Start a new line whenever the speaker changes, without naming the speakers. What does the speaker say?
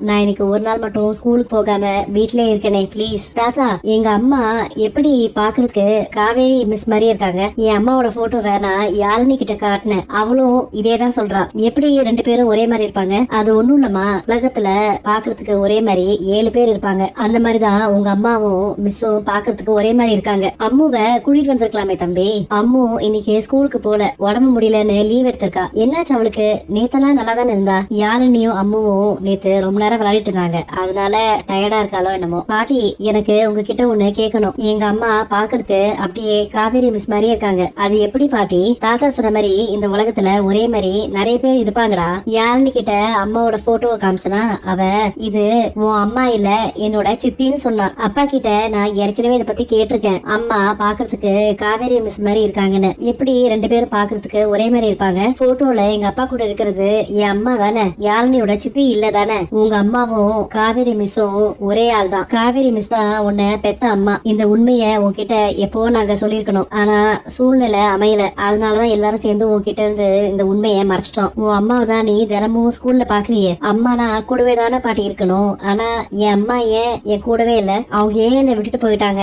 நான் இன்னைக்கு ஒரு நாள் மட்டும் ஸ்கூலுக்கு போகாம வீட்லயே இருக்கனே ப்ளீஸ். தாத்தா, எங்க அம்மா எப்படி பாக்குறதுக்கு காவேரி மிஸ் மாதிரியே இருக்காங்க. என் அம்மாவோட போட்டோவை நான் யாழினி கிட்ட காட்டினேன். அவளும் இதேதான் சொல்றா. எப்படி ரெண்டு பேரும் ஒரே மாதிரி இருப்பாங்க? அது ஒண்ணும் இல்லம்மா, உலகத்துல பாக்குறதுக்கு ஒரே மாதிரி 7 பேர் இருப்பாங்க. அந்த மாதிரிதான் உங்க அம்மாவும் மிஸ்ஸும் பாக்குறதுக்கு ஒரே மாதிரி இருக்காங்க. அம்முவை கூட்டிட்டு வந்திருக்கலாமே தம்பி. அம்மு இன்னைக்கு ஸ்கூலுக்கு போல, உடம்பு முடியலன்னு லீவ் எடுத்திருக்கா. என்னாச்சு அவளுக்கு? நேத்தெல்லாம் நல்லா தானே இருந்தா. யாழினியும் அம்முவும் நேத்து ரொம்ப நேரம் விளையாடிட்டு இருந்தாங்க. அதனால டயர்டா இருக்காளோ என்னமோ. பாட்டி, எனக்கு உங்ககிட்ட ஒண்ணு கேட்கணும். எங்க அம்மா பாக்குறதுக்கு அப்படியே காவேரி மிஸ் மாதிரியே இருக்காங்க. அது எப்படி பாட்டி? தாத்தா சொன்ன மாதிரி இந்த உலகத்துல ஒரே மாதிரி நிறைய பேர் இருப்பாங்கடா. யாருன்னு கிட்ட அம்மாவோட போட்டோவை காமிச்சனா, அவ இது உன் அம்மா இல்ல என்னோட சித்தின்னு சொன்னா. அப்பா கிட்ட நான் ஏற்கனவே இதை பத்தி கேட்டிருக்கேன். அம்மா பாக்குறதுக்கு காவேரி மிஸ் மாதிரி இருக்காங்கன்னு. எப்படி ரெண்டு பேரும் பாக்குறதுக்கு ஒரே மாதிரி இருப்பாங்க? போட்டோல எங்க அப்பா கூட இருக்கிறது என் அம்மா தானே, யாருனியோட சித்தி இல்ல தானே. உங்க அம்மாவும் காவேரி மிஸ்ஸும் ஒரே ஆள் தான். காவேரி மிஸ் தான் உன்னை பெத்த அம்மா. இந்த உண்மைய உன்கிட்ட எப்போ நாங்க சொல்லிருக்கணும். ஆனா சூழ்நிலை அமையல. அதனாலதான் எல்லாரும் சேர்ந்து உன்கிட்ட இருந்து இந்த உண்மைய மறைச்சிட்டோம். உன் அம்மாவை தான் நீ தினமும் ஸ்கூல்ல பாக்குறியே. அம்மானா கூடவே தானே பாட்டி இருக்கணும். ஆனா என் அம்மா ஏன் என் கூடவே இல்ல? அவங்க ஏன் என்னை விட்டுட்டு போயிட்டாங்க?